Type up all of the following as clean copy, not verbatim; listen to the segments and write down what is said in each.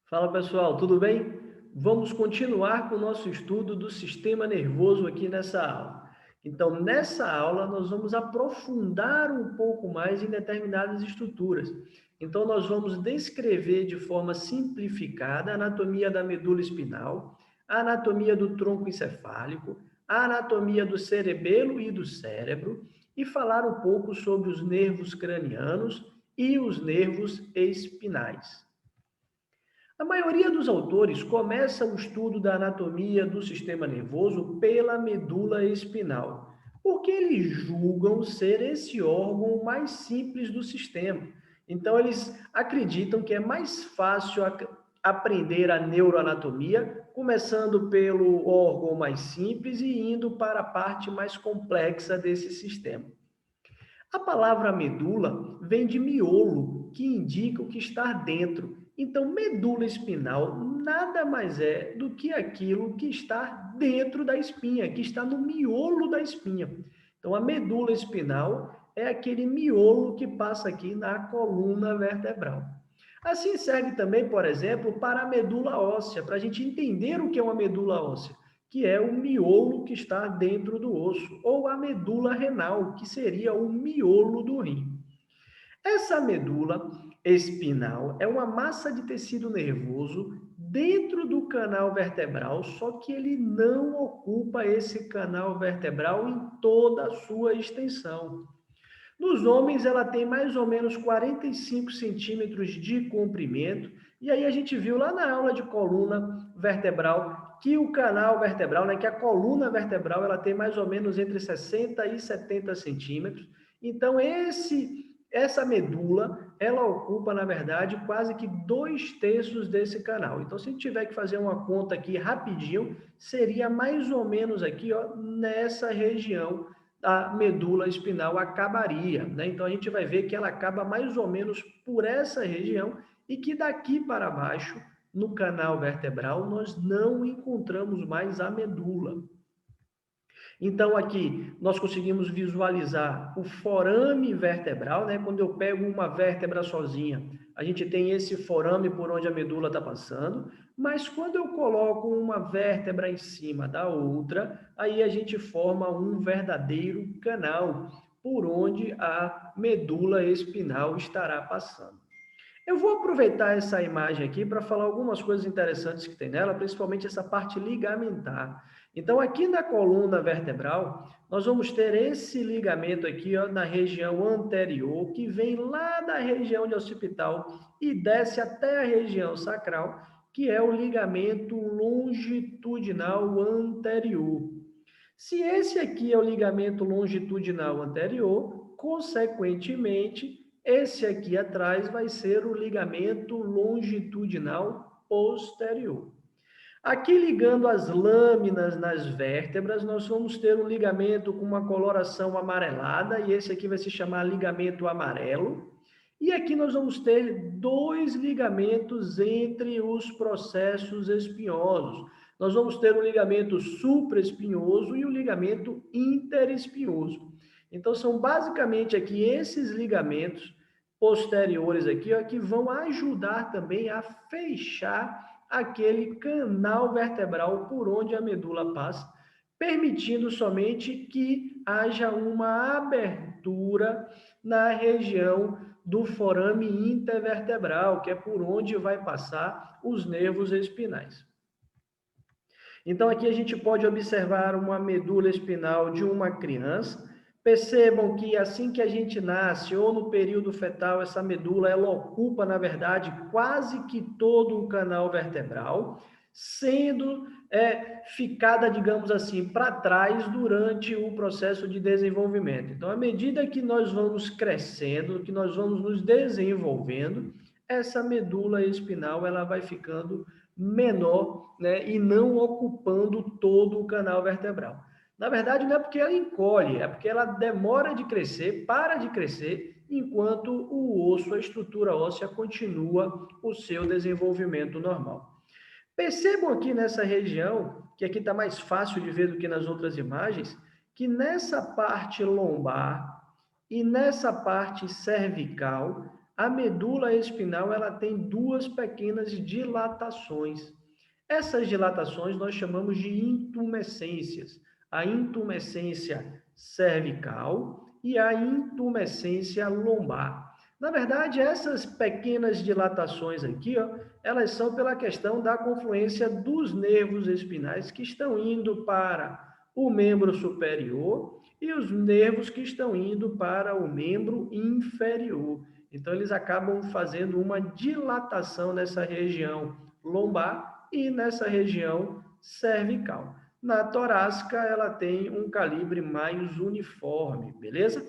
Fala pessoal, tudo bem? Vamos continuar com o nosso estudo do sistema nervoso aqui nessa aula. Então, nessa aula, nós vamos aprofundar um pouco mais em determinadas estruturas. Então, nós vamos descrever de forma simplificada a anatomia da medula espinal, a anatomia do tronco encefálico, a anatomia do cerebelo e do cérebro e falar um pouco sobre os nervos cranianos e os nervos espinais. A maioria dos autores começa o estudo da anatomia do sistema nervoso pela medula espinal, porque eles julgam ser esse órgão mais simples do sistema. Então, eles acreditam que é mais fácil aprender a neuroanatomia, começando pelo órgão mais simples e indo para a parte mais complexa desse sistema. A palavra medula vem de miolo, que indica o que está dentro. Então, medula espinal nada mais é do que aquilo que está dentro da espinha, que está no miolo da espinha. Então, a medula espinal é aquele miolo que passa aqui na coluna vertebral. Assim serve também, por exemplo, para a medula óssea, para a gente entender o que é uma medula óssea, que é o miolo que está dentro do osso, ou a medula renal, que seria o miolo do rim. Essa medula espinal é uma massa de tecido nervoso dentro do canal vertebral, só que ele não ocupa esse canal vertebral em toda a sua extensão. Nos homens, ela tem mais ou menos 45 centímetros de comprimento, e aí a gente viu lá na aula de coluna vertebral que o canal vertebral, que a coluna vertebral, ela tem mais ou menos entre 60 e 70 centímetros. Então, essa medula, ela ocupa, na verdade, quase que 2/3 desse canal. Então, se a gente tiver que fazer uma conta aqui rapidinho, seria mais ou menos aqui, ó, nessa região a medula espinal acabaria, né? Então a gente vai ver que ela acaba mais ou menos por essa região e que daqui para baixo, no canal vertebral, nós não encontramos mais a medula. Então, aqui nós conseguimos visualizar o forame vertebral, né? Quando eu pego uma vértebra sozinha, a gente tem esse forame por onde a medula está passando, mas quando eu coloco uma vértebra em cima da outra, aí a gente forma um verdadeiro canal por onde a medula espinal estará passando. Eu vou aproveitar essa imagem aqui para falar algumas coisas interessantes que tem nela, principalmente essa parte ligamentar. Então, aqui na coluna vertebral, nós vamos ter esse ligamento aqui, ó, na região anterior, que vem lá da região de occipital e desce até a região sacral, que é o ligamento longitudinal anterior. Se esse aqui é o ligamento longitudinal anterior, consequentemente, esse aqui atrás vai ser o ligamento longitudinal posterior. Aqui ligando as lâminas nas vértebras, nós vamos ter um ligamento com uma coloração amarelada, e esse aqui vai se chamar ligamento amarelo. E aqui nós vamos ter dois ligamentos entre os processos espinhosos. Nós vamos ter o ligamento supraespinhoso e o ligamento interespinhoso. Então, são basicamente aqui esses ligamentos posteriores aqui, ó, que vão ajudar também a fechar aquele canal vertebral por onde a medula passa, permitindo somente que haja uma abertura na região do forame intervertebral, que é por onde vai passar os nervos espinais. Então, aqui a gente pode observar uma medula espinal de uma criança. Percebam que assim que a gente nasce, ou no período fetal, essa medula, ela ocupa, na verdade, quase que todo o canal vertebral, sendo ficada, digamos assim, para trás durante o processo de desenvolvimento. Então, à medida que nós vamos crescendo, que nós vamos nos desenvolvendo, essa medula espinal, ela vai ficando menor, né, e não ocupando todo o canal vertebral. Na verdade, não é porque ela encolhe, é porque ela demora de crescer, para de crescer, enquanto o osso, a estrutura óssea, continua o seu desenvolvimento normal. Percebam aqui nessa região, que aqui está mais fácil de ver do que nas outras imagens, que nessa parte lombar e nessa parte cervical, a medula espinhal ela tem duas pequenas dilatações. Essas dilatações nós chamamos de intumescências. A intumescência cervical e a intumescência lombar. Na verdade, essas pequenas dilatações aqui, ó, elas são pela questão da confluência dos nervos espinais que estão indo para o membro superior e os nervos que estão indo para o membro inferior. Então, eles acabam fazendo uma dilatação nessa região lombar e nessa região cervical. Na torácica, ela tem um calibre mais uniforme, beleza?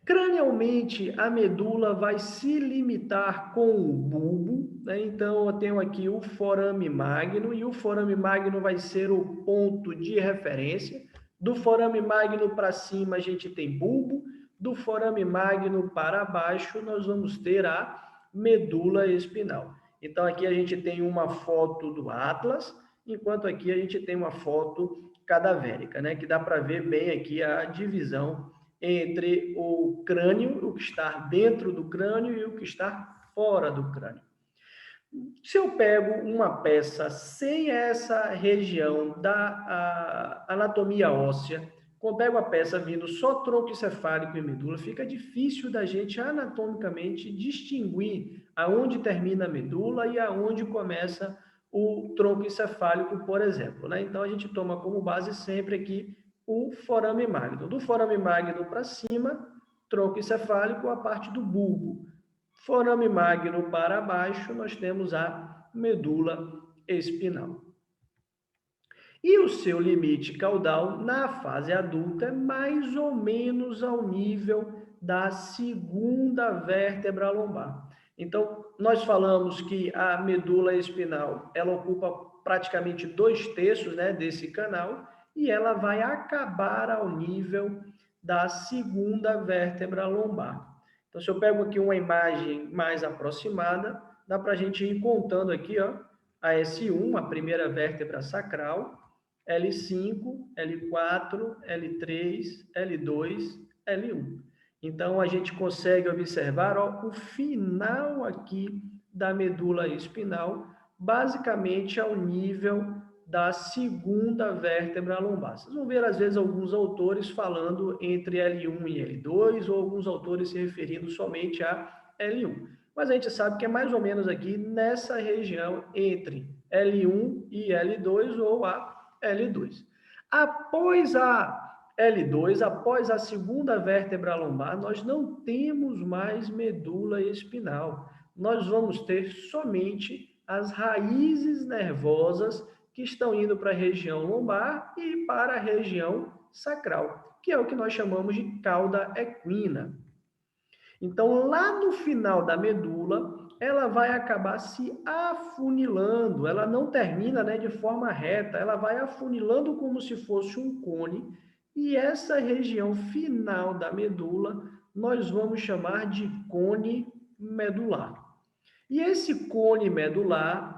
Cranialmente, a medula vai se limitar com o bulbo, né? Então, eu tenho aqui o forame magno, e o forame magno vai ser o ponto de referência. Do forame magno para cima, a gente tem bulbo. Do forame magno para baixo, nós vamos ter a medula espinal. Então, aqui a gente tem uma foto do Atlas, enquanto aqui a gente tem uma foto cadavérica, né? Que dá para ver bem aqui a divisão entre o crânio, o que está dentro do crânio e o que está fora do crânio. Se eu pego uma peça sem essa região da anatomia óssea, quando pego a peça vindo só tronco encefálico e medula, fica difícil da gente anatomicamente distinguir aonde termina a medula e aonde começa o tronco encefálico, por exemplo, né? Então, a gente toma como base sempre aqui o forame magno. Do forame magno para cima, tronco encefálico, a parte do bulbo. Forame magno para baixo, nós temos a medula espinal. E o seu limite caudal na fase adulta é mais ou menos ao nível da segunda vértebra lombar. Então, nós falamos que a medula espinal, ela ocupa praticamente 2/3, né, desse canal, e ela vai acabar ao nível da segunda vértebra lombar. Então, se eu pego aqui uma imagem mais aproximada, dá para a gente ir contando aqui, ó, a S1, a primeira vértebra sacral, L5, L4, L3, L2, L1. Então, a gente consegue observar, ó, o final aqui da medula espinal, basicamente ao nível da segunda vértebra lombar. Vocês vão ver, às vezes, alguns autores falando entre L1 e L2, ou alguns autores se referindo somente a L1. Mas a gente sabe que é mais ou menos aqui nessa região entre L1 e L2 ou a L2. Após a L2, após a segunda vértebra lombar, nós não temos mais medula espinal. Nós vamos ter somente as raízes nervosas que estão indo para a região lombar e para a região sacral, que é o que nós chamamos de cauda equina. Então, lá no final da medula, ela vai acabar se afunilando, ela não termina, né, de forma reta, ela vai afunilando como se fosse um cone, e essa região final da medula nós vamos chamar de cone medular. E esse cone medular,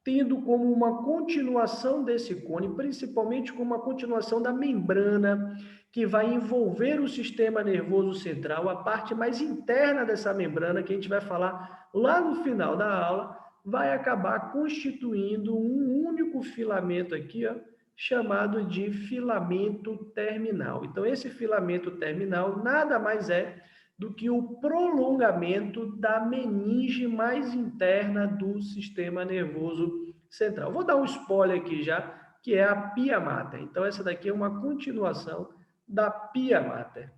tendo como uma continuação desse cone, principalmente como uma continuação da membrana que vai envolver o sistema nervoso central, a parte mais interna dessa membrana, que a gente vai falar lá no final da aula, vai acabar constituindo um único filamento aqui, ó, chamado de filamento terminal. Então, esse filamento terminal nada mais é do que o prolongamento da meninge mais interna do sistema nervoso central. Vou dar um spoiler aqui já, que é a pia mater. Então, essa daqui é uma continuação da pia mater.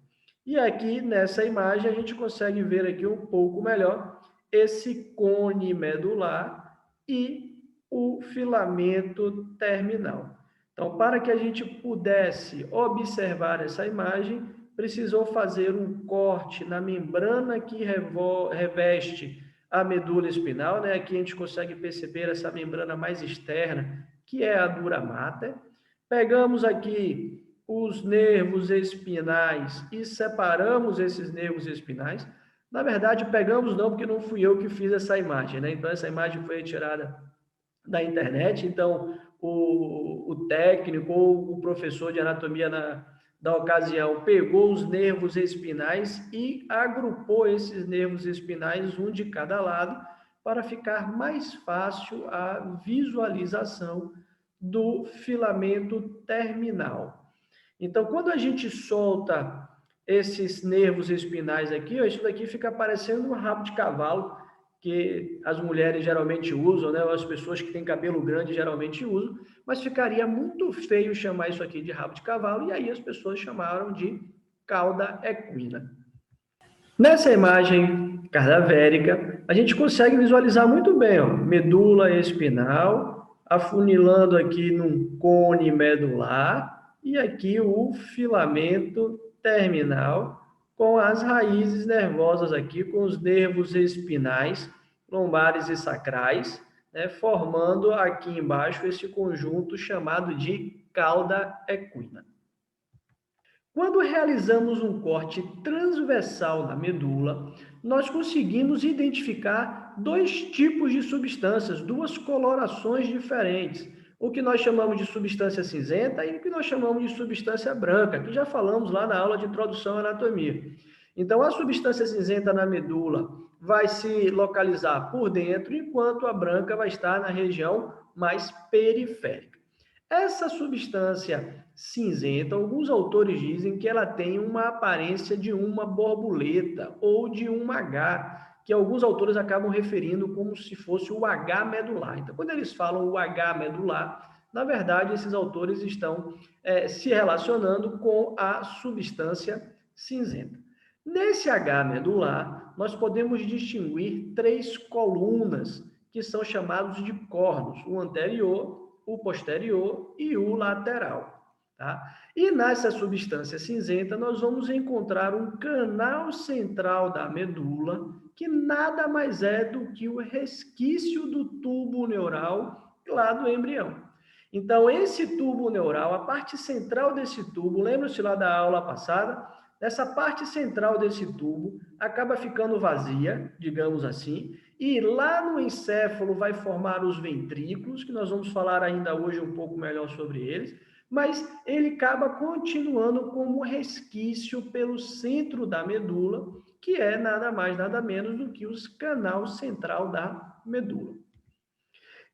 E aqui, nessa imagem, a gente consegue ver aqui um pouco melhor esse cone medular e o filamento terminal. Então, para que a gente pudesse observar essa imagem, precisou fazer um corte na membrana que reveste a medula espinal, né? Aqui a gente consegue perceber essa membrana mais externa, que é a dura mater. Pegamos aqui os nervos espinais e separamos esses nervos espinais. Na verdade, pegamos não, porque não fui eu que fiz essa imagem, né? Então, essa imagem foi retirada da internet, então o técnico ou o professor de anatomia da ocasião, pegou os nervos espinais e agrupou esses nervos espinais, um de cada lado, para ficar mais fácil a visualização do filamento terminal. Então, quando a gente solta esses nervos espinais aqui, ó, isso daqui fica parecendo um rabo de cavalo, que as mulheres geralmente usam, né? As pessoas que têm cabelo grande geralmente usam, mas ficaria muito feio chamar isso aqui de rabo de cavalo, e aí as pessoas chamaram de cauda equina. Nessa imagem cadavérica, a gente consegue visualizar muito bem, ó, medula espinal, afunilando aqui num cone medular, e aqui o filamento terminal, com as raízes nervosas aqui, com os nervos espinais, lombares e sacrais, né, formando aqui embaixo esse conjunto chamado de cauda equina. Quando realizamos um corte transversal na medula, nós conseguimos identificar dois tipos de substâncias, duas colorações diferentes, o que nós chamamos de substância cinzenta e o que nós chamamos de substância branca, que já falamos lá na aula de introdução à anatomia. Então, a substância cinzenta na medula vai se localizar por dentro, enquanto a branca vai estar na região mais periférica. Essa substância cinzenta, alguns autores dizem que ela tem uma aparência de uma borboleta ou de um H, que alguns autores acabam referindo como se fosse o H medular. Então, quando eles falam o H medular, na verdade, esses autores estão se relacionando com a substância cinzenta. Nesse H medular, nós podemos distinguir três colunas, que são chamados de cornos, o anterior, o posterior e o lateral. Tá? E nessa substância cinzenta, nós vamos encontrar um canal central da medula, que nada mais é do que o resquício do tubo neural lá do embrião. Então, esse tubo neural, a parte central desse tubo, lembra-se lá da aula passada? Essa parte central desse tubo acaba ficando vazia, digamos assim, e lá no encéfalo vai formar os ventrículos, que nós vamos falar ainda hoje um pouco melhor sobre eles, mas ele acaba continuando como resquício pelo centro da medula, que é nada mais, nada menos do que o canal central da medula.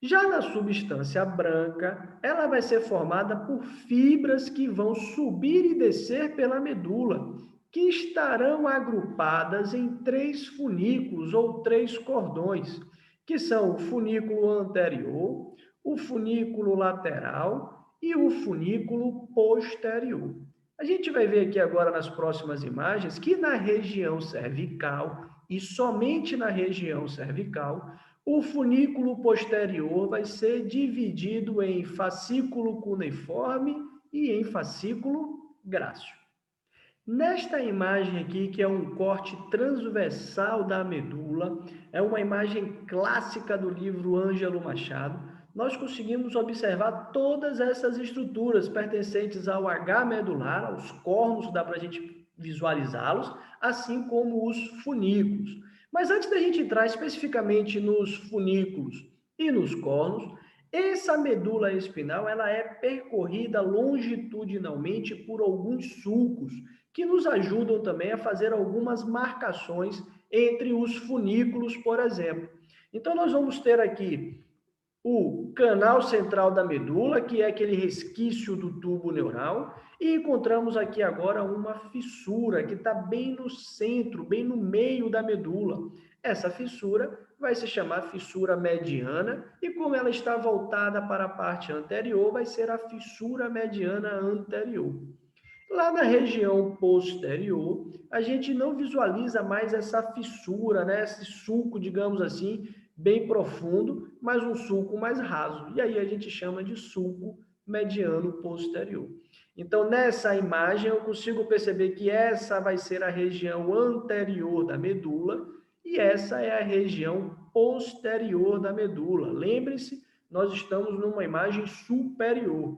Já na substância branca, ela vai ser formada por fibras que vão subir e descer pela medula, que estarão agrupadas em três funículos ou três cordões, que são o funículo anterior, o funículo lateral e o funículo posterior. A gente vai ver aqui agora nas próximas imagens que na região cervical, e somente na região cervical, o funículo posterior vai ser dividido em fascículo cuneiforme e em fascículo grácil. Nesta imagem aqui, que é um corte transversal da medula, é uma imagem clássica do livro Ângelo Machado, nós conseguimos observar todas essas estruturas pertencentes ao H medular, aos cornos, dá para a gente visualizá-los, assim como os funículos. Mas antes da gente entrar especificamente nos funículos e nos cornos, essa medula espinal ela é percorrida longitudinalmente por alguns sulcos, que nos ajudam também a fazer algumas marcações entre os funículos, por exemplo. Então, nós vamos ter aqui o canal central da medula, que é aquele resquício do tubo neural, e encontramos aqui agora uma fissura que está bem no centro, bem no meio da medula. Essa fissura vai se chamar fissura mediana, e como ela está voltada para a parte anterior, vai ser a fissura mediana anterior. Lá na região posterior, a gente não visualiza mais essa fissura, né? Esse sulco, digamos assim, bem profundo, mas um sulco mais raso. E aí a gente chama de sulco mediano posterior. Então, nessa imagem, eu consigo perceber que essa vai ser a região anterior da medula e essa é a região posterior da medula. Lembre-se, nós estamos numa imagem superior.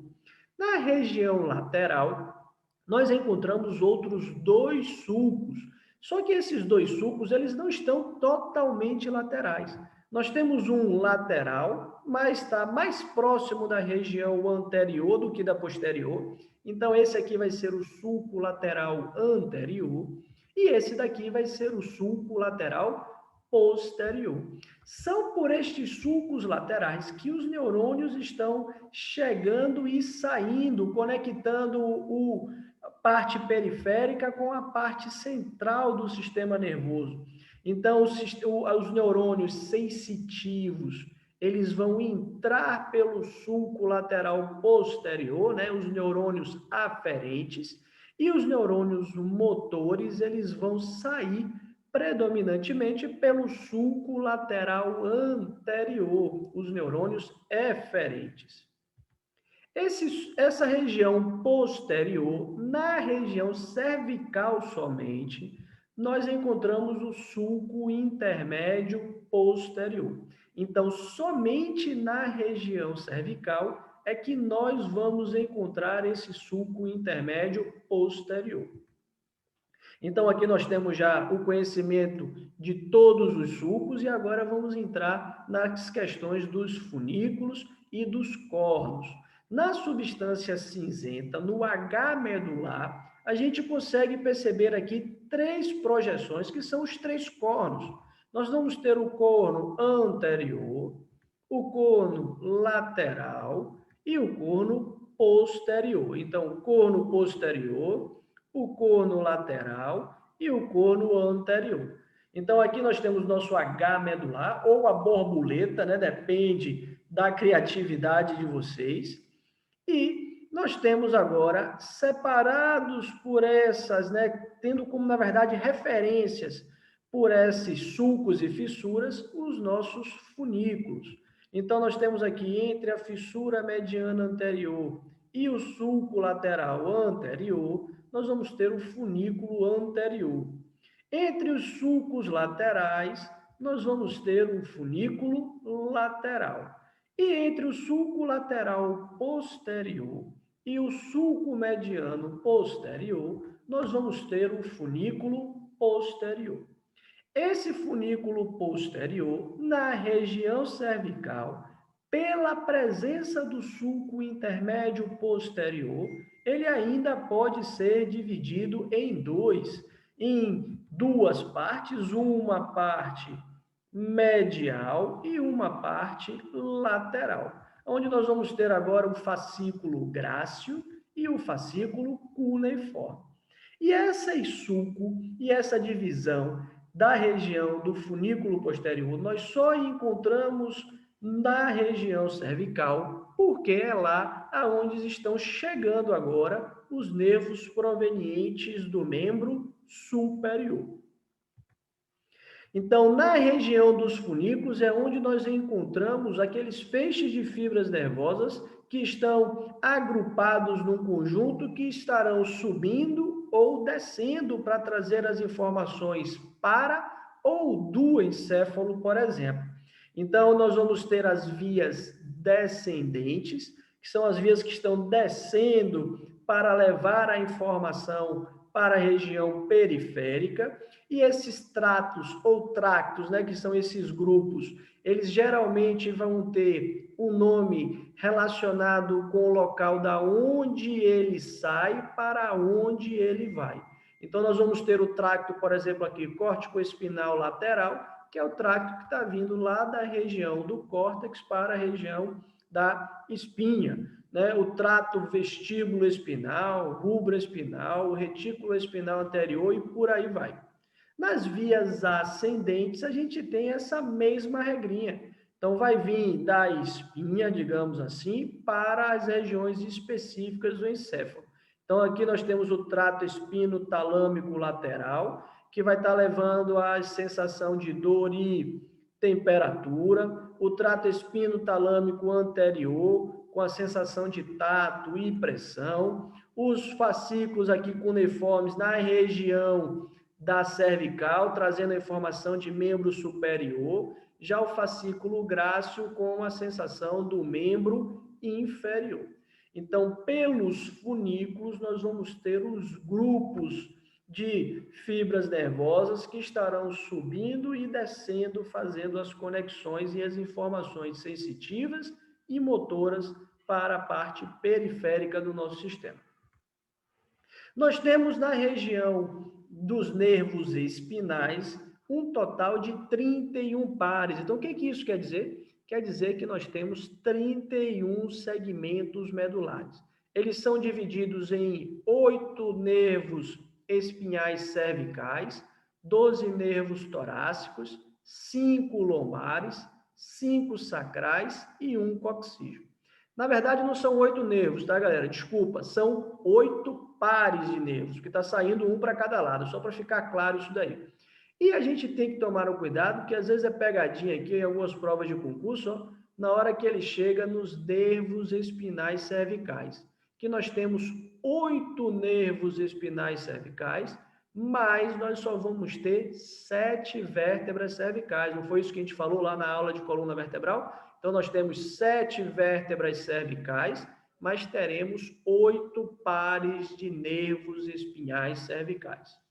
Na região lateral, nós encontramos outros dois sulcos, só que esses dois sulcos eles não estão totalmente laterais. Nós temos um lateral, mas está mais próximo da região anterior do que da posterior, Então, esse aqui vai ser o sulco lateral anterior e esse daqui vai ser o sulco lateral posterior. São por estes sulcos laterais que os neurônios estão chegando e saindo, conectando a parte periférica com a parte central do sistema nervoso. Então, os neurônios sensitivos, eles vão entrar pelo sulco lateral posterior, né, os neurônios aferentes, e os neurônios motores, eles vão sair predominantemente pelo sulco lateral anterior, os neurônios eferentes. Essa região posterior, na região cervical somente, nós encontramos o sulco intermédio posterior. Então, somente na região cervical é que nós vamos encontrar esse sulco intermédio posterior. Então, aqui nós temos já o conhecimento de todos os sulcos e agora vamos entrar nas questões dos funículos e dos cornos. Na substância cinzenta, no H medular, a gente consegue perceber aqui três projeções, que são os três cornos. Nós vamos ter o corno anterior, o corno lateral e o corno posterior. Então, corno posterior, o corno lateral e o corno anterior. Então, aqui nós temos nosso H medular, ou a borboleta, né? Depende da criatividade de vocês. E nós temos agora, separados por essas, né? Tendo como, na verdade, referências por esses sulcos e fissuras, os nossos funículos. Então, nós temos aqui, entre a fissura mediana anterior e o sulco lateral anterior, nós vamos ter o funículo anterior. Entre os sulcos laterais, nós vamos ter um funículo lateral. E entre o sulco lateral posterior e o sulco mediano posterior, nós vamos ter o funículo posterior. Esse funículo posterior, na região cervical, pela presença do sulco intermédio posterior, ele ainda pode ser dividido em duas partes, uma parte medial e uma parte lateral, onde nós vamos ter agora o fascículo grácil e o fascículo cuneiforme. E esse sulco e essa divisão da região do funículo posterior, nós só encontramos na região cervical, porque é lá aonde estão chegando agora os nervos provenientes do membro superior. Então, na região dos funículos é onde nós encontramos aqueles feixes de fibras nervosas que estão agrupados num conjunto que estarão subindo ou descendo para trazer as informações para ou do encéfalo, por exemplo. Então, nós vamos ter as vias descendentes, que são as vias que estão descendo para levar a informação para a região periférica, e esses tratos ou tractos, né, que são esses grupos, eles geralmente vão ter um nome relacionado com o local da onde ele sai para onde ele vai. Então, nós vamos ter o tracto, por exemplo, aqui, córtico-espinal lateral, que é o tracto que está vindo lá da região do córtex para a região da espinha, né? O trato vestíbulo espinal, rubro espinal, retículo espinal anterior e por aí vai. Nas vias ascendentes, a gente tem essa mesma regrinha. Então, vai vir da espinha, digamos assim, para as regiões específicas do encéfalo. Então, aqui nós temos o trato espino-talâmico lateral, que vai estar levando a sensação de dor e temperatura. O trato espino-talâmico anterior, com a sensação de tato e pressão. Os fascículos aqui cuneiformes na região da cervical, trazendo a informação de membro superior. Já o fascículo grácil com a sensação do membro inferior. Então, pelos funículos, nós vamos ter os grupos de fibras nervosas que estarão subindo e descendo, fazendo as conexões e as informações sensitivas e motoras para a parte periférica do nosso sistema. Nós temos na região dos nervos espinais um total de 31 pares. Então, o que isso quer dizer? Quer dizer que nós temos 31 segmentos medulares. Eles são divididos em 8 nervos espinhais cervicais, 12 nervos torácicos, 5 lombares, 5 sacrais e 1 coxígeo. Na verdade, não são 8 nervos, tá, galera? Desculpa, são 8 pares de nervos, que está saindo um para cada lado, só para ficar claro isso daí. E a gente tem que tomar o cuidado, que às vezes é pegadinha aqui em algumas provas de concurso, ó, na hora que ele chega nos nervos espinais cervicais, que nós temos 8 nervos espinais cervicais, mas nós só vamos ter 7 vértebras cervicais. Não foi isso que a gente falou lá na aula de coluna vertebral? Então, nós temos 7 vértebras cervicais, mas teremos 8 pares de nervos espinhais cervicais.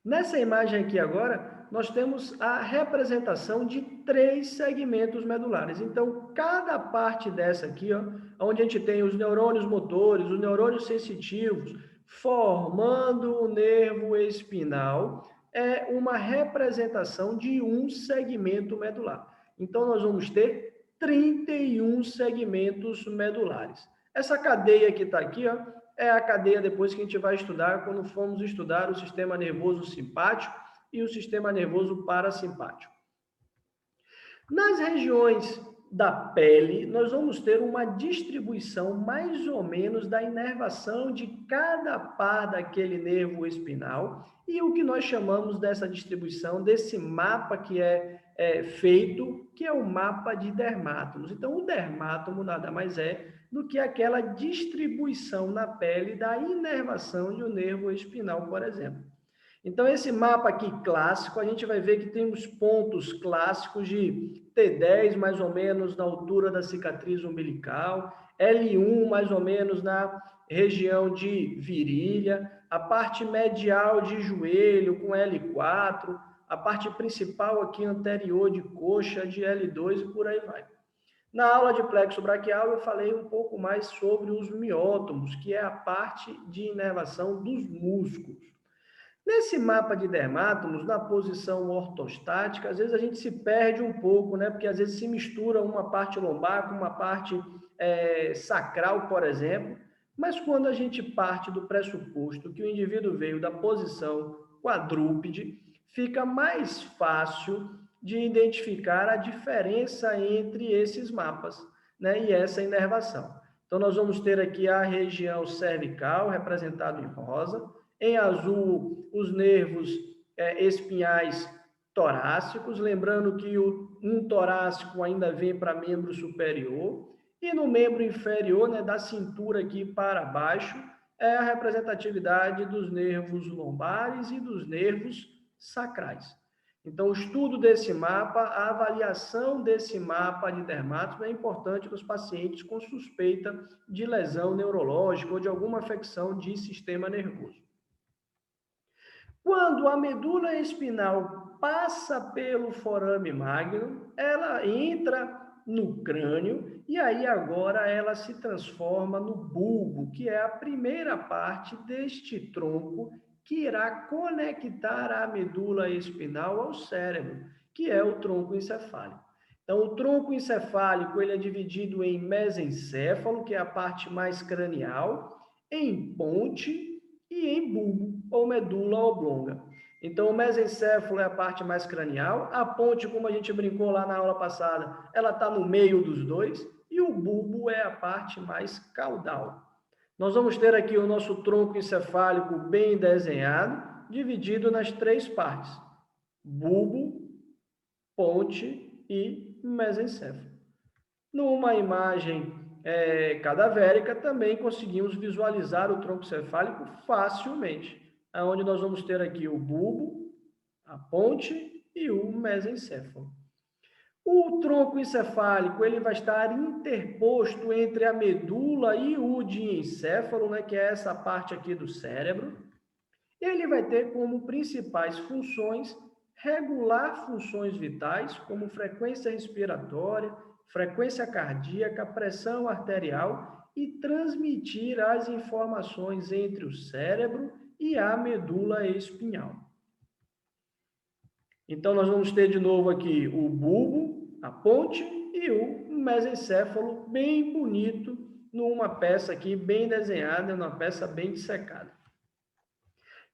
Nessa imagem aqui agora, nós temos a representação de 3 segmentos medulares. Então, cada parte dessa aqui, ó, onde a gente tem os neurônios motores, os neurônios sensitivos, formando o nervo espinal, é uma representação de um segmento medular. Então, nós vamos ter 31 segmentos medulares. Essa cadeia que está aqui, ó, é a cadeia depois que a gente vai estudar quando formos estudar o sistema nervoso simpático e o sistema nervoso parasimpático. Nas regiões da pele, nós vamos ter uma distribuição mais ou menos da inervação de cada par daquele nervo espinal e o que nós chamamos dessa distribuição, desse mapa que é feito, que é o mapa de dermátomos. Então, o dermátomo nada mais é do que aquela distribuição na pele da inervação de um nervo espinal, por exemplo. Então, esse mapa aqui clássico, a gente vai ver que temos pontos clássicos de T10, mais ou menos na altura da cicatriz umbilical, L1, mais ou menos na região de virilha, a parte medial de joelho com L4, a parte principal aqui anterior de coxa de L2 e por aí vai. Na aula de plexo braquial, eu falei um pouco mais sobre os miótomos, que é a parte de inervação dos músculos. Nesse mapa de dermátomos, na posição ortostática, às vezes a gente se perde um pouco, né? Porque às vezes se mistura uma parte lombar com uma parte sacral, por exemplo. Mas quando a gente parte do pressuposto que o indivíduo veio da posição quadrúpede, fica mais fácil de identificar a diferença entre esses mapas, né? E essa inervação. Então, nós vamos ter aqui a região cervical, representada em rosa, em azul, os nervos espinhais torácicos, lembrando que um torácico ainda vem para membro superior, e no membro inferior, né, da cintura aqui para baixo, é a representatividade dos nervos lombares e dos nervos sacrais. Então, o estudo desse mapa, a avaliação desse mapa de dermatóide é importante nos pacientes com suspeita de lesão neurológica ou de alguma afecção de sistema nervoso. Quando a medula espinal passa pelo forame magno, ela entra no crânio e aí agora ela se transforma no bulbo, que é a primeira parte deste tronco que irá conectar a medula espinal ao cérebro, que é o tronco encefálico. Então, o tronco encefálico ele é dividido em mesencéfalo, que é a parte mais cranial, em ponte e em bulbo, ou medula oblonga. Então, o mesencéfalo é a parte mais cranial, a ponte, como a gente brincou lá na aula passada, ela está no meio dos dois, e o bulbo é a parte mais caudal. Nós vamos ter aqui o nosso tronco encefálico bem desenhado, dividido nas 3 partes: bulbo, ponte e mesencéfalo. Numa imagem cadavérica, também conseguimos visualizar o tronco cefálico facilmente, onde nós vamos ter aqui o bulbo, a ponte e o mesencéfalo. O tronco encefálico ele vai estar interposto entre a medula e o diencéfalo, né, que é essa parte aqui do cérebro. Ele vai ter como principais funções regular funções vitais, como frequência respiratória, frequência cardíaca, pressão arterial e transmitir as informações entre o cérebro e a medula espinhal. Então, nós vamos ter de novo aqui o bulbo, a ponte e o mesencéfalo bem bonito, numa peça aqui bem desenhada, numa peça bem dissecada.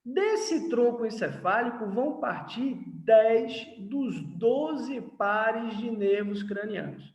Desse tronco encefálico vão partir 10 dos 12 pares de nervos cranianos.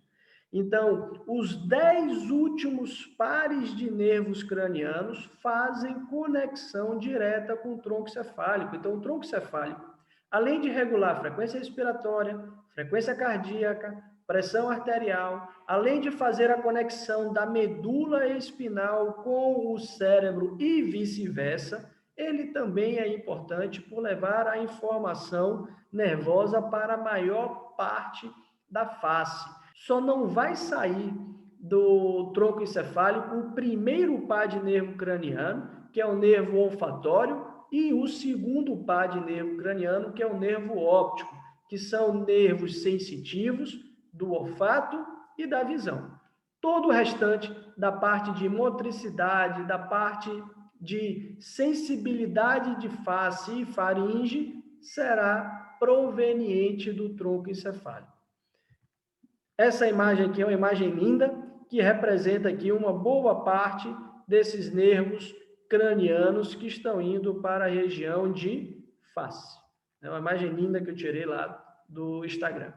Então, os 10 últimos pares de nervos cranianos fazem conexão direta com o tronco cefálico. Então, o tronco cefálico, além de regular a frequência respiratória, frequência cardíaca, pressão arterial, além de fazer a conexão da medula espinal com o cérebro e vice-versa, ele também é importante por levar a informação nervosa para a maior parte da face. Só não vai sair do tronco encefálico o primeiro par de nervo craniano, que é o nervo olfatório, e o segundo par de nervo craniano, que é o nervo óptico, que são nervos sensitivos do olfato e da visão. Todo o restante da parte de motricidade, da parte de sensibilidade de face e faringe será proveniente do tronco encefálico. Essa imagem aqui é uma imagem linda que representa aqui uma boa parte desses nervos cranianos que estão indo para a região de face. É uma imagem linda que eu tirei lá do Instagram.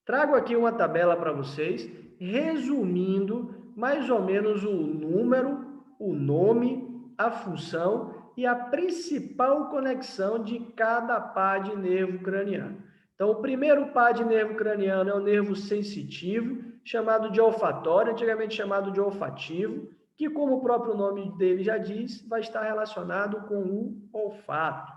Trago aqui uma tabela para vocês, resumindo mais ou menos o número, o nome, a função e a principal conexão de cada par de nervo craniano. Então, o primeiro par de nervo craniano é o nervo sensitivo, chamado de olfatório, antigamente chamado de olfativo, que, como o próprio nome dele já diz, vai estar relacionado com o olfato.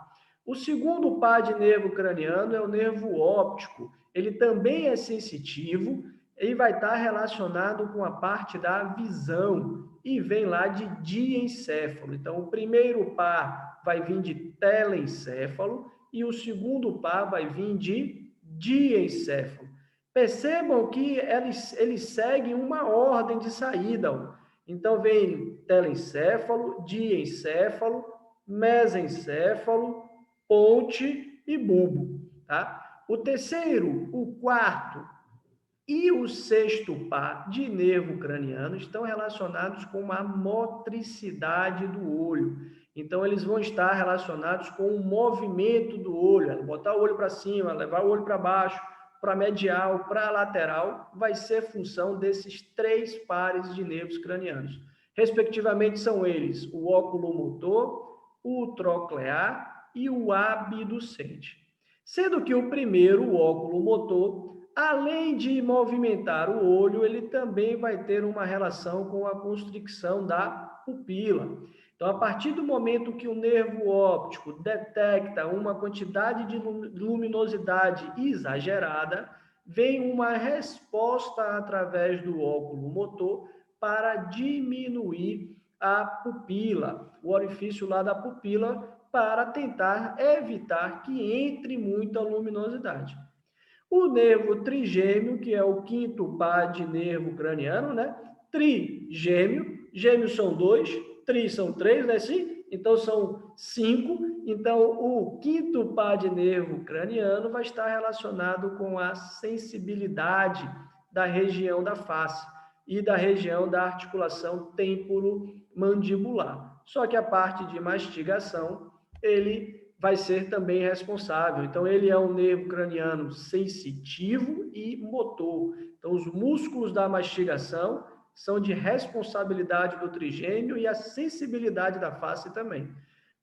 O segundo par de nervo craniano é o nervo óptico. Ele também é sensitivo e vai estar relacionado com a parte da visão e vem lá de diencéfalo. Então, o primeiro par vai vir de telencéfalo e o segundo par vai vir de diencéfalo. Percebam que eles seguem uma ordem de saída. Ó. Então, vem telencéfalo, diencéfalo, mesencéfalo, ponte e bulbo. Tá? O terceiro, o quarto e o sexto par de nervo craniano estão relacionados com a motricidade do olho. Então, eles vão estar relacionados com o movimento do olho. Botar o olho para cima, levar o olho para baixo, para medial, para lateral, vai ser função desses 3 pares de nervos cranianos. Respectivamente, são eles o oculomotor, o troclear e o abducente. Sendo que o primeiro, o oculomotor, além de movimentar o olho, ele também vai ter uma relação com a constricção da pupila. Então, a partir do momento que o nervo óptico detecta uma quantidade de luminosidade exagerada, vem uma resposta através do óculo motor para diminuir a pupila, o orifício lá da pupila, para tentar evitar que entre muita luminosidade. O nervo trigêmeo, que é o quinto par de nervo craniano, né? Trigêmeo, gêmeos são 2, tri são 3, né? Sim? Então, são 5. Então, o quinto par de nervo craniano vai estar relacionado com a sensibilidade da região da face e da região da articulação temporomandibular. Só que a parte de mastigação, ele vai ser também responsável. Então, ele é um nervo craniano sensitivo e motor. Então, os músculos da mastigação são de responsabilidade do trigêmeo e a sensibilidade da face também.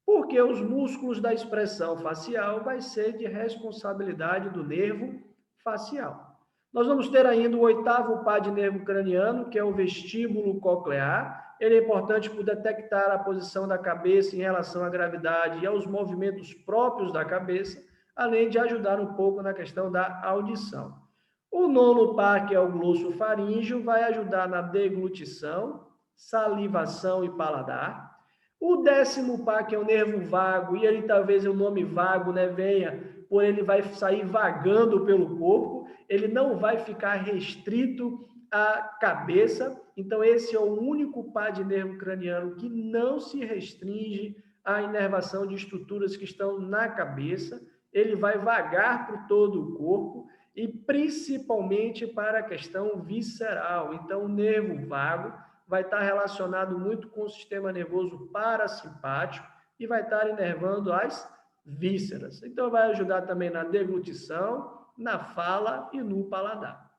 Porque os músculos da expressão facial vai ser de responsabilidade do nervo facial. Nós vamos ter ainda o oitavo par de nervo craniano, que é o vestíbulo coclear. Ele é importante por detectar a posição da cabeça em relação à gravidade e aos movimentos próprios da cabeça, além de ajudar um pouco na questão da audição. O nono par, que é o glossofaríngeo, vai ajudar na deglutição, salivação e paladar. O 10º par, que é o nervo vago, e ele talvez o nome vago, né, venha, por ele vai sair vagando pelo corpo, ele não vai ficar restrito a cabeça. Então, esse é o único par de nervo craniano que não se restringe à inervação de estruturas que estão na cabeça. Ele vai vagar por todo o corpo e principalmente para a questão visceral. Então, o nervo vago vai estar relacionado muito com o sistema nervoso parasimpático e vai estar inervando as vísceras. Então, vai ajudar também na deglutição, na fala e no paladar.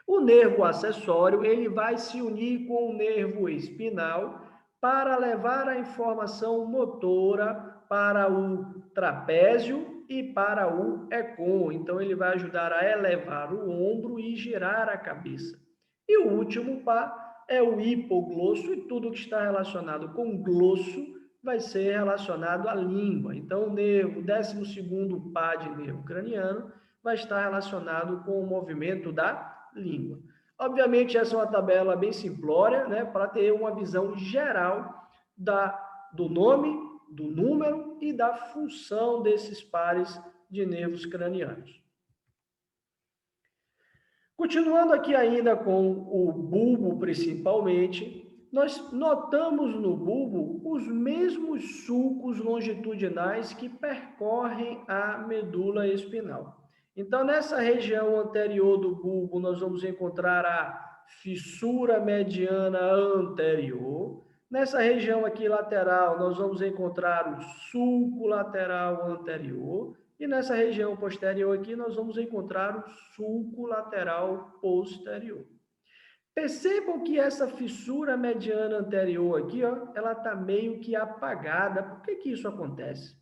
O nervo acessório, ele vai se unir com o nervo espinal para levar a informação motora para o trapézio e para o ecom. Então, ele vai ajudar a elevar o ombro e girar a cabeça. E o último par é o hipoglosso, e tudo que está relacionado com glosso vai ser relacionado à língua. Então, o nervo, o 12º par de nervo craniano, vai estar relacionado com o movimento da língua. Obviamente, essa é uma tabela bem simplória, né, para ter uma visão geral do nome, do número e da função desses pares de nervos cranianos. Continuando aqui ainda com o bulbo, principalmente, nós notamos no bulbo os mesmos sulcos longitudinais que percorrem a medula espinal. Então, nessa região anterior do bulbo, nós vamos encontrar a fissura mediana anterior. Nessa região aqui lateral, nós vamos encontrar o sulco lateral anterior. E nessa região posterior aqui, nós vamos encontrar o sulco lateral posterior. Percebam que essa fissura mediana anterior aqui, ó, ela está meio que apagada. Por que isso acontece?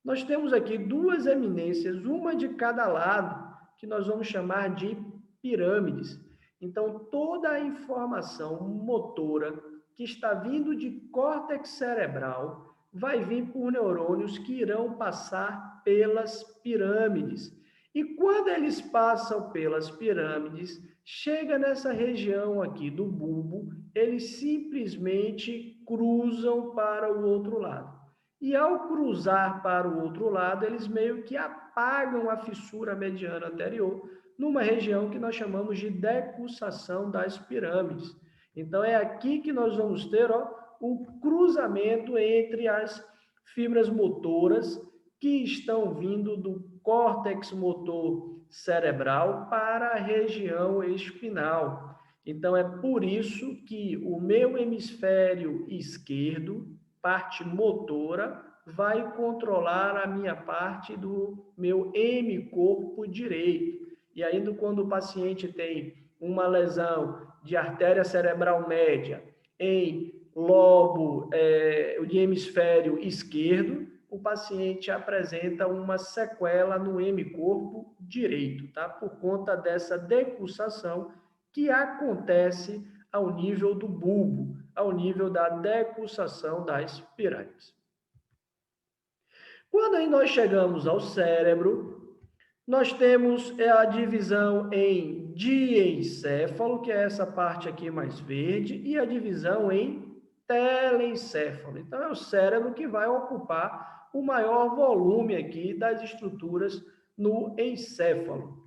Nós temos aqui duas eminências, uma de cada lado, que nós vamos chamar de pirâmides. Então, toda a informação motora que está vindo de córtex cerebral vai vir por neurônios que irão passar pelas pirâmides. E quando eles passam pelas pirâmides, chega nessa região aqui do bulbo, eles simplesmente cruzam para o outro lado. E ao cruzar para o outro lado, eles meio que apagam a fissura mediana anterior, numa região que nós chamamos de decussação das pirâmides. Então, é aqui que nós vamos ter, ó, o cruzamento entre as fibras motoras que estão vindo do córtex motor cerebral para a região espinal. Então, é por isso que o meu hemisfério esquerdo, parte motora, vai controlar a minha parte do meu hemicorpo direito. E ainda quando o paciente tem uma lesão de artéria cerebral média em lobo de hemisfério esquerdo, o paciente apresenta uma sequela no hemicorpo direito, tá? Por conta dessa decussação que acontece ao nível do bulbo, ao nível da decussação das pirâmides. Quando aí nós chegamos ao cérebro, nós temos a divisão em diencéfalo, que é essa parte aqui mais verde, e a divisão em telencéfalo. Então, é o cérebro que vai ocupar o maior volume aqui das estruturas no encéfalo.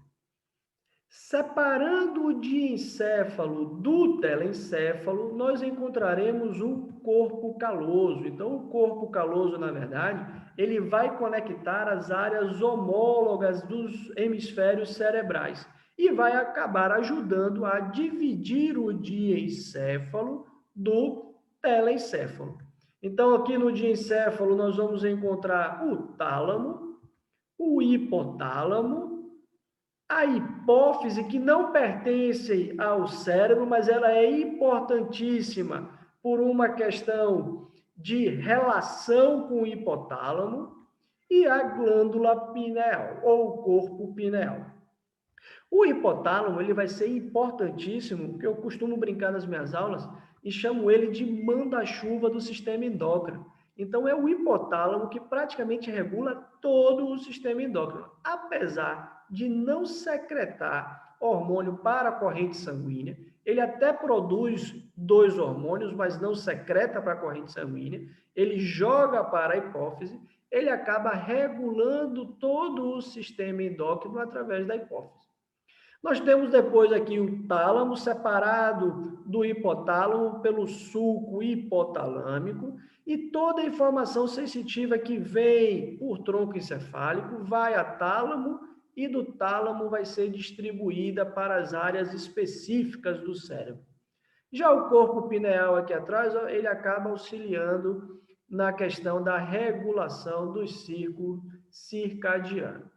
Separando o diencéfalo do telencéfalo, nós encontraremos o corpo caloso. Então, o corpo caloso, na verdade, ele vai conectar as áreas homólogas dos hemisférios cerebrais e vai acabar ajudando a dividir o diencéfalo do telencéfalo. Então, aqui no diencéfalo, nós vamos encontrar o tálamo, o hipotálamo, a hipófise, que não pertence ao cérebro, mas ela é importantíssima por uma questão de relação com o hipotálamo, e a glândula pineal, ou o corpo pineal. O hipotálamo, ele vai ser importantíssimo, porque eu costumo brincar nas minhas aulas e chamo ele de manda-chuva do sistema endócrino. Então, é o hipotálamo que praticamente regula todo o sistema endócrino, apesar de não secretar hormônio para a corrente sanguínea. Ele até produz 2 hormônios, mas não secreta para a corrente sanguínea. Ele joga para a hipófise, ele acaba regulando todo o sistema endócrino através da hipófise. Nós temos depois aqui o tálamo separado do hipotálamo pelo sulco hipotalâmico e toda a informação sensitiva que vem por tronco encefálico vai a tálamo e do tálamo vai ser distribuída para as áreas específicas do cérebro. Já o corpo pineal aqui atrás, ele acaba auxiliando na questão da regulação do ciclo circadiano.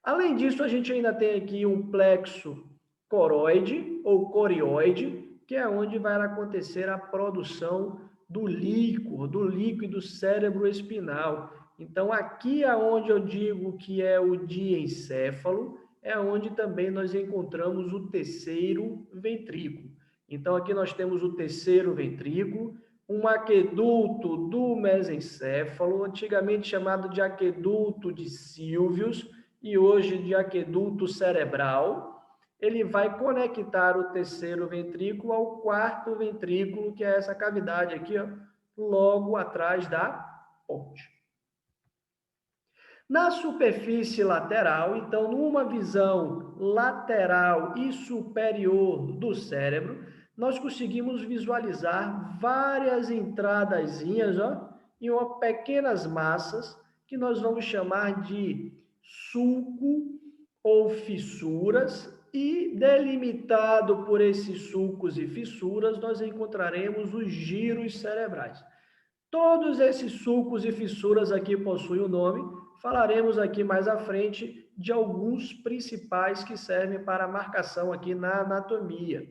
Além disso, a gente ainda tem aqui um plexo coroide ou corioide, que é onde vai acontecer a produção do líquido cérebroespinal. Então, aqui é onde eu digo que é o diencéfalo, é onde também nós encontramos o terceiro ventrículo. Então, aqui nós temos o terceiro ventrículo, um aqueduto do mesencéfalo, antigamente chamado de aqueduto de Sylvius, e hoje de aqueduto cerebral. Ele vai conectar o terceiro ventrículo ao quarto ventrículo, que é essa cavidade aqui, ó, logo atrás da ponte. Na superfície lateral, então, numa visão lateral e superior do cérebro, nós conseguimos visualizar várias entradazinhas, ó, em pequenas massas, que nós vamos chamar de sulco ou fissuras, e delimitado por esses sulcos e fissuras, nós encontraremos os giros cerebrais. Todos esses sulcos e fissuras aqui possuem o nome, falaremos aqui mais à frente de alguns principais que servem para marcação aqui na anatomia.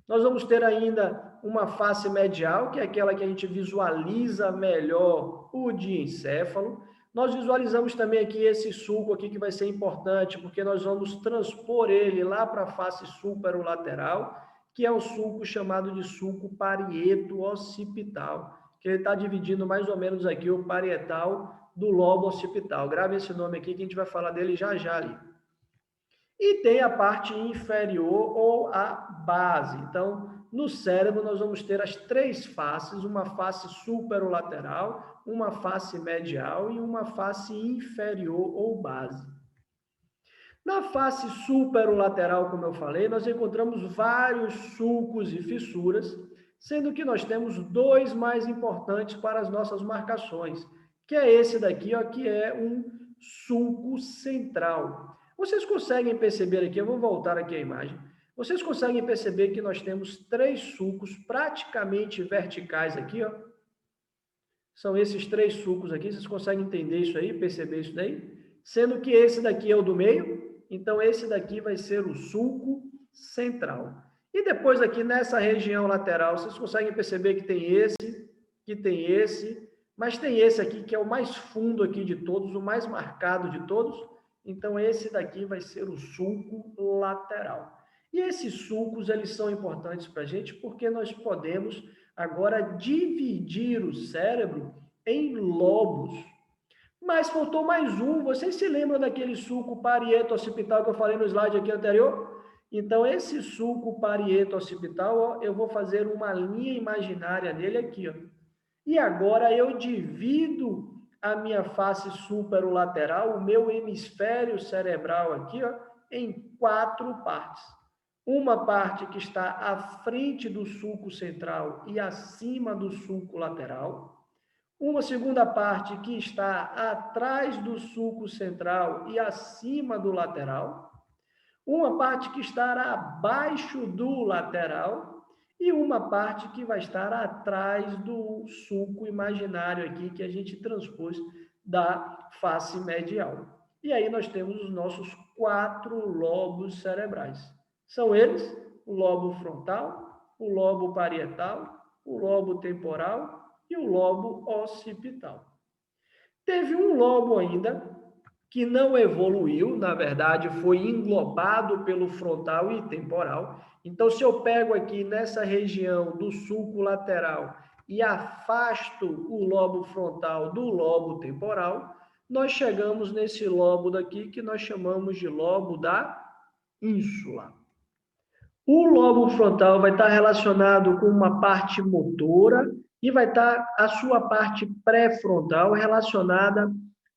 Nós vamos ter ainda uma face medial, que é aquela que a gente visualiza melhor o diencéfalo. Nós visualizamos também aqui esse sulco aqui que vai ser importante, porque nós vamos transpor ele lá para a face superolateral, que é o sulco chamado de sulco parieto-occipital, que ele está dividindo mais ou menos aqui o parietal do lobo occipital. Grave esse nome aqui que a gente vai falar dele já já ali. E tem a parte inferior ou a base. Então, no cérebro nós vamos ter as três faces, uma face superolateral, uma face medial e uma face inferior ou base. Na face superolateral, como eu falei, nós encontramos vários sulcos e fissuras, sendo que nós temos dois mais importantes para as nossas marcações, que é esse daqui, ó, que é um sulco central. Vocês conseguem perceber aqui, eu vou voltar aqui a imagem, vocês conseguem perceber que nós temos três sulcos praticamente verticais aqui, ó. São esses três sulcos aqui, vocês conseguem entender isso aí, perceber isso daí? Sendo que esse daqui é o do meio, então esse daqui vai ser o sulco central. E depois aqui nessa região lateral, vocês conseguem perceber que tem esse, mas tem esse aqui que é o mais fundo aqui de todos, o mais marcado de todos. Então, esse daqui vai ser o sulco lateral. E esses sulcos, eles são importantes para a gente porque nós podemos agora dividir o cérebro em lobos. Mas faltou mais um. Vocês se lembram daquele sulco parieto-occipital que eu falei no slide aqui anterior? Então, esse sulco parieto-occipital, ó, eu vou fazer uma linha imaginária dele aqui, ó. E agora eu divido a minha face superolateral, o meu hemisfério cerebral aqui, ó, em quatro partes. Uma parte que está à frente do sulco central e acima do sulco lateral. Uma segunda parte que está atrás do sulco central e acima do lateral. Uma parte que estará abaixo do lateral. E uma parte que vai estar atrás do sulco imaginário aqui, que a gente transpôs da face medial. E aí nós temos os nossos quatro lobos cerebrais. São eles: o lobo frontal, o lobo parietal, o lobo temporal e o lobo occipital. Teve um lobo ainda que não evoluiu, na verdade foi englobado pelo frontal e temporal. Então, se eu pego aqui nessa região do sulco lateral e afasto o lobo frontal do lobo temporal, nós chegamos nesse lobo daqui que nós chamamos de lobo da ínsula. O lobo frontal vai estar relacionado com uma parte motora e vai estar a sua parte pré-frontal relacionada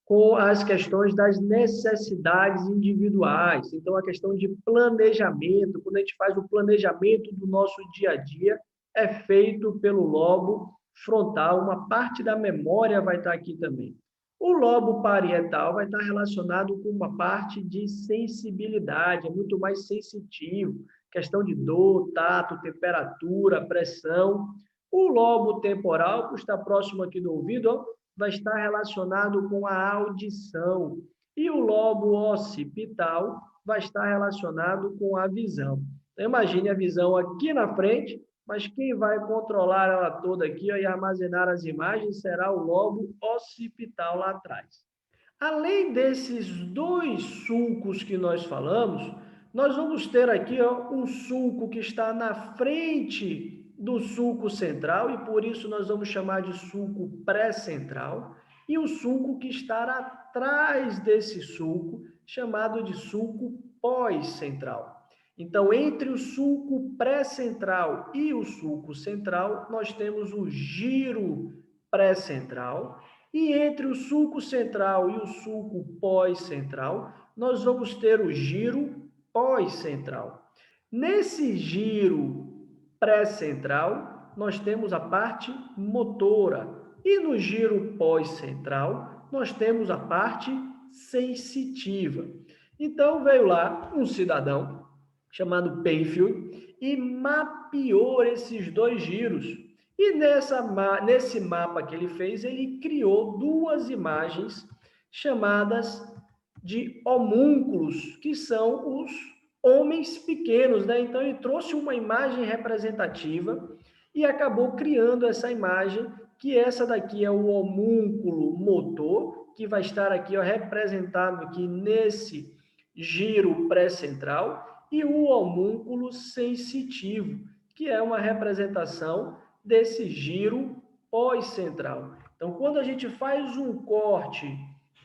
com as questões das necessidades individuais. Então, a questão de planejamento, quando a gente faz o planejamento do nosso dia a dia, é feito pelo lobo frontal, uma parte da memória vai estar aqui também. O lobo parietal vai estar relacionado com uma parte de sensibilidade, é muito mais sensitivo, questão de dor, tato, temperatura, pressão. O lobo temporal, que está próximo aqui do ouvido, ó, vai estar relacionado com a audição. E o lobo occipital vai estar relacionado com a visão. Então, imagine a visão aqui na frente, mas quem vai controlar ela toda aqui ó, e armazenar as imagens será o lobo occipital lá atrás. Além desses dois sulcos que nós falamos, nós vamos ter aqui ó, um sulco que está na frente do sulco central, e por isso nós vamos chamar de sulco pré-central, e o sulco que está atrás desse sulco, chamado de sulco pós-central. Então, entre o sulco pré-central e o sulco central, nós temos o giro pré-central, e entre o sulco central e o sulco pós-central, nós vamos ter o giro pós-central. Nesse giro pré-central, nós temos a parte motora. E no giro pós-central, nós temos a parte sensitiva. Então, veio lá um cidadão chamado Penfield e mapeou esses dois giros. E nesse mapa que ele fez, ele criou duas imagens chamadas de homúnculos, que são os homens pequenos, né? Então, ele trouxe uma imagem representativa e acabou criando essa imagem, que essa daqui é o homúnculo motor, que vai estar aqui ó, representado aqui nesse giro pré-central, e o homúnculo sensitivo, que é uma representação desse giro pós-central. Então, quando a gente faz um corte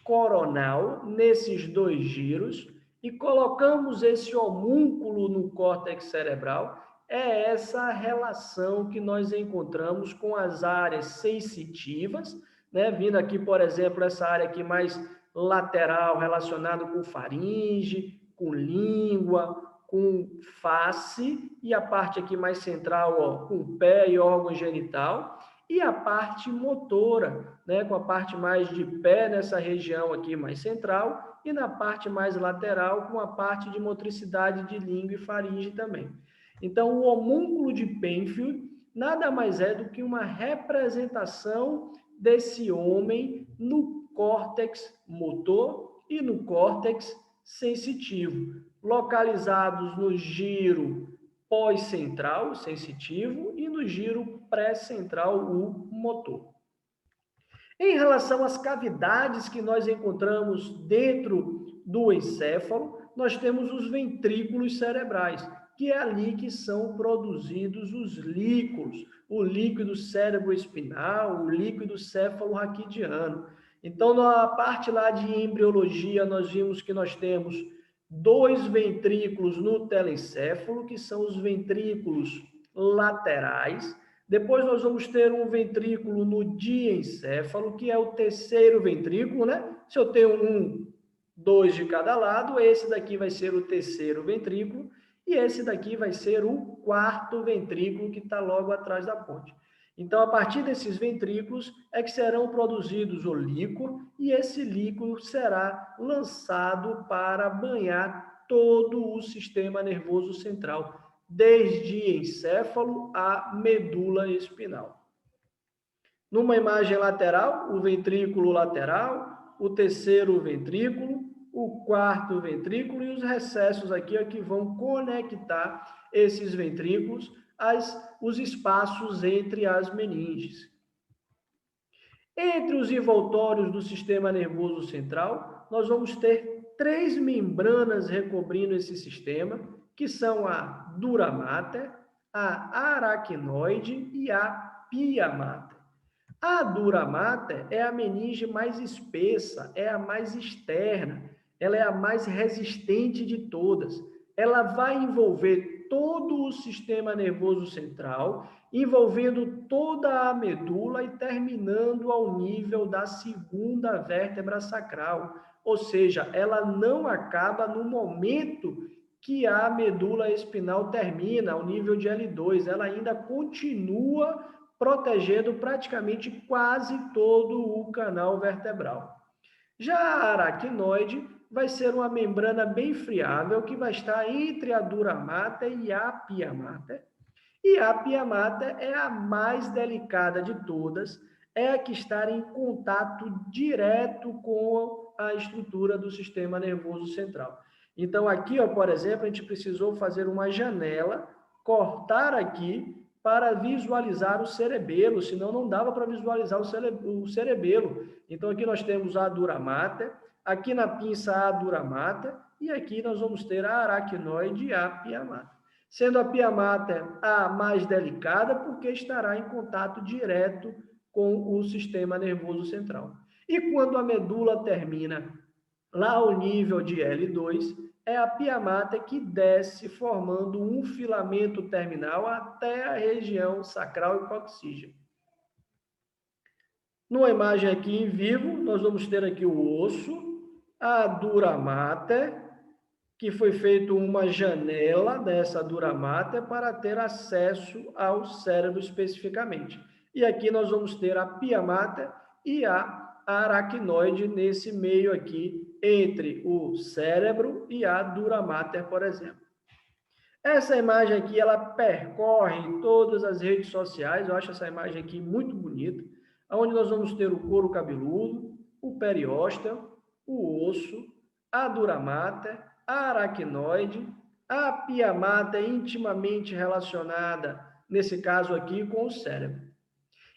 coronal nesses dois giros, e colocamos esse homúnculo no córtex cerebral, é essa relação que nós encontramos com as áreas sensitivas, né? Vindo aqui, por exemplo, essa área aqui mais lateral, relacionada com faringe, com língua, com face, e a parte aqui mais central, ó, com pé e órgão genital, e a parte motora, né? Com a parte mais de pé nessa região aqui mais central, e na parte mais lateral, com a parte de motricidade de língua e faringe também. Então, o homúnculo de Penfield nada mais é do que uma representação desse homem no córtex motor e no córtex sensitivo, localizados no giro pós-central, sensitivo, e no giro pré-central, o motor. Em relação às cavidades que nós encontramos dentro do encéfalo, nós temos os ventrículos cerebrais, que é ali que são produzidos os líquidos, o líquido cérebro-espinal, o líquido céfalo-raquidiano. Então, na parte lá de embriologia, nós vimos que nós temos dois ventrículos no telencéfalo, que são os ventrículos laterais. Depois nós vamos ter um ventrículo no diencéfalo, que é o terceiro ventrículo, né? Se eu tenho dois de cada lado, esse daqui vai ser o terceiro ventrículo, e esse daqui vai ser o quarto ventrículo, que está logo atrás da ponte. Então, a partir desses ventrículos é que serão produzidos o líquor, e esse líquor será lançado para banhar todo o sistema nervoso central, desde encéfalo à medula espinal. Numa imagem lateral, o ventrículo lateral, o terceiro ventrículo, o quarto ventrículo e os recessos aqui ó, que vão conectar esses ventrículos os espaços entre as meninges. Entre os envoltórios do sistema nervoso central, nós vamos ter três membranas recobrindo esse sistema, que são a dura mater, a aracnoide e a pia mater. A dura mater é a meninge mais espessa, é a mais externa, ela é a mais resistente de todas. Ela vai envolver todo o sistema nervoso central, envolvendo toda a medula e terminando ao nível da segunda vértebra sacral. Ou seja, ela não acaba no momento que a medula espinal termina, ao nível de L2. Ela ainda continua protegendo praticamente quase todo o canal vertebral. Já a aracnoide vai ser uma membrana bem friável que vai estar entre a dura mater e a pia mater. E a pia mater é a mais delicada de todas, é a que está em contato direto com a estrutura do sistema nervoso central. Então, aqui, ó, por exemplo, a gente precisou fazer uma janela, cortar aqui para visualizar o cerebelo, senão não dava para visualizar o cerebelo. Então, aqui nós temos a dura mater, aqui na pinça a dura mater, e aqui nós vamos ter a aracnoide e a pia mater. Sendo a pia mater a mais delicada, porque estará em contato direto com o sistema nervoso central. E quando a medula termina lá ao nível de L2, é a pia mater que desce formando um filamento terminal até a região sacral e coxígea. Numa imagem aqui em vivo, nós vamos ter aqui o osso, a dura mater, que foi feita uma janela dessa dura mater para ter acesso ao cérebro especificamente. E aqui nós vamos ter a pia mater e a aracnoide nesse meio aqui, entre o cérebro e a dura mater, por exemplo. Essa imagem aqui, ela percorre todas as redes sociais, eu acho essa imagem aqui muito bonita, onde nós vamos ter o couro cabeludo, o periósteo, o osso, a dura mater, a aracnoide, a pia mater intimamente relacionada, nesse caso aqui, com o cérebro.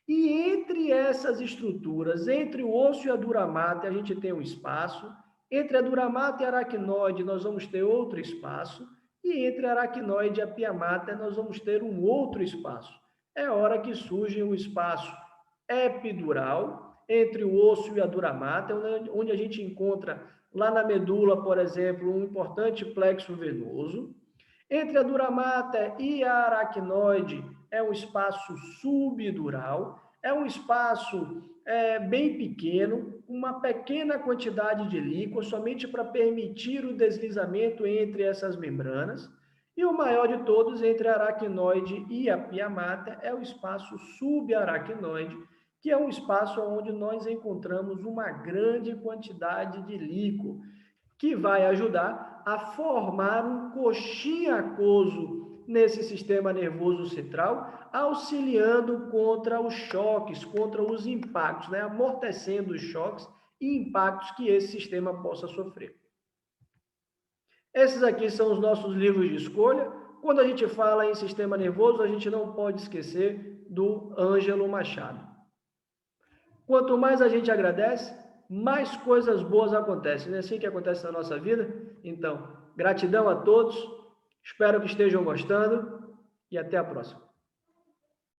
E entre essas estruturas, entre o osso e a dura mater, a gente tem um espaço, entre a dura mater e a aracnoide, nós vamos ter outro espaço, e entre a aracnoide e a pia mater, nós vamos ter um outro espaço. É hora que surge um espaço epidural, entre o osso e a dura mater, onde a gente encontra lá na medula, por exemplo, um importante plexo venoso. Entre a dura mater e a aracnoide é um espaço subdural, é um espaço bem pequeno, uma pequena quantidade de líquido, somente para permitir o deslizamento entre essas membranas. E o maior de todos, entre a aracnoide e a pia mater, é o espaço subaracnoide, que é um espaço onde nós encontramos uma grande quantidade de líquido, que vai ajudar a formar um coxim aquoso nesse sistema nervoso central, auxiliando contra os choques, contra os impactos, né? Amortecendo os choques e impactos que esse sistema possa sofrer. Esses aqui são os nossos livros de escolha. Quando a gente fala em sistema nervoso, a gente não pode esquecer do Ângelo Machado. Quanto mais a gente agradece, mais coisas boas acontecem. Não é assim que acontece na nossa vida? Então, gratidão a todos, espero que estejam gostando e até a próxima.